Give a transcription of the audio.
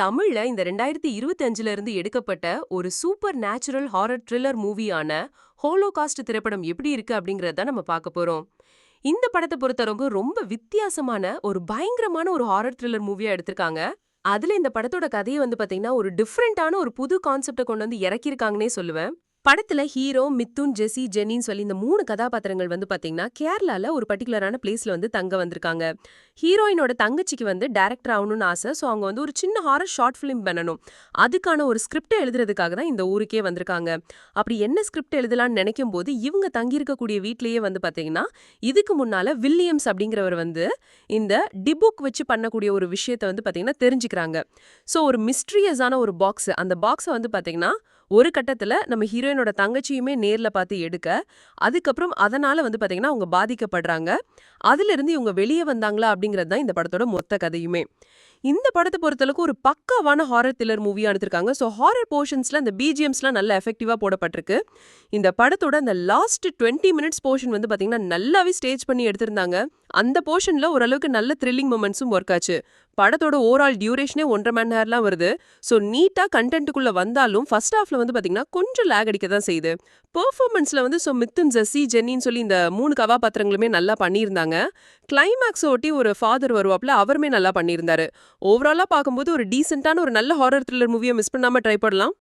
தமிழ்ல இந்த 2025ல இருந்து எடுக்கப்பட்ட ஒரு சூப்பர் நேச்சுரல் ஹாரர் த்ரில்லர் மூவியான ஹோலோகாஸ்ட் திரைப்படம் எப்படி இருக்கு அப்படிங்கறத நம்ம பார்க்க போறோம். இந்த படத்தை பொறுத்தவரைக்கும் ரொம்ப வித்தியாசமான ஒரு பயங்கரமான ஒரு ஹாரர் த்ரில்லர் மூவியா எடுத்திருக்காங்க. அதுல இந்த படத்தோட கதையை பாத்தீங்கன்னா ஒரு டிஃப்ரெண்டான ஒரு புது கான்செப்ட கொண்டு இறக்கியிருக்காங்கன்னே சொல்லுவேன். படத்துல ஹீரோ, மித்துன், ஜெசி, ஜெனின்னு சொல்லி இந்த 3 கதாபாத்திரங்கள் பாத்தீங்கன்னா கேரளால ஒரு பர்ட்டிகுலரான பிளேஸ்ல தங்க வந்திருக்காங்க. ஹீரோயினோட தங்கச்சிக்கு டைரக்டர் ஆகணும்னு ஆசை. சோ அவங்க ஒரு சின்ன ஹாரர் ஷார்ட் ஃபிலிம் பண்ணணும். அதுக்கான ஒரு ஸ்கிரிப்ட் எழுதுறதுக்காக தான் இந்த ஊருக்கே வந்திருக்காங்க. அப்படி என்ன ஸ்கிரிப்ட் எழுதலாம்னு நினைக்கும் போது இவங்க தங்கியிருக்கக்கூடிய வீட்லயே பாத்தீங்கன்னா இதுக்கு முன்னால வில்லியம்ஸ் அப்படிங்கிறவர் இந்த டிபுக் வச்சு பண்ணக்கூடிய ஒரு விஷயத்த பாத்தீங்கன்னா தெரிஞ்சுக்கிறாங்க. சோ ஒரு மிஸ்ட்ரியஸான ஒரு பாக்ஸ், அந்த பாக்ஸ பாத்தீங்கன்னா ஒரு கட்டத்துல நம்ம ஹீரோயினோட தங்கச்சியுமே நேர்ல பார்த்து எடுக்க, அதுக்கப்புறம் அதனால பாத்தீங்கன்னா அவங்க பாதிக்கப்படுறாங்க. அதுல இருந்து இவங்க வெளியே வந்தாங்களா அப்படிங்கிறது தான் இந்த படத்தோட மொத்த கதையுமே. இந்த படத்தை பொறுத்தளவுக்கு ஒரு பக்காவான ஹாரர் த்ரில்லர் மூவியா எடுத்திருக்காங்க. ஸோ ஹாரர் போர்ஷன்ஸ்ல அந்த பிஜிஎம்ஸ்லாம் நல்ல எஃபெக்டிவா போடப்பட்டிருக்கு. இந்த படத்தோட அந்த லாஸ்ட் 20 மினிட்ஸ் போர்ஷன் பாத்தீங்கன்னா நல்லாவே ஸ்டேஜ் பண்ணி எடுத்திருந்தாங்க. அந்த போர்ஷன்ல ஓரளவுக்கு நல்ல த்ரில்லிங் மொமெண்ட்ஸும் ஒர்க் ஆச்சு. படத்தோட ஓவரால் டியூரேஷனே 1.5 மணி நேரம்லாம் வருது. ஸோ நீட்டா கண்டென்ட்டுக்குள்ள வந்தாலும் ஃபர்ஸ்ட் ஹாஃப்ல பாத்தீங்கன்னா கொஞ்சம் லேக் அடிக்க தான் செய்யுது. பெர்ஃபார்மன்ஸ்ல ஸோ மித்துன், ஜெசி, ஜென்னின்னு சொல்லி இந்த 3 கதாபாத்திரங்களுமே நல்லா பண்ணியிருந்தாங்க. கிளைமேக்ஸ் ஒட்டி ஒரு ஃபாதர் வருவாப்ல, அவருமே நல்லா பண்ணியிருந்தாரு. ஓவராலா பார்க்கும்போது ஒரு டீசென்ட்டான ஒரு நல்ல ஹாரர் த்ரில்லர் மூவியை மிஸ் பண்ணாம ட்ரை பண்ணலாம்.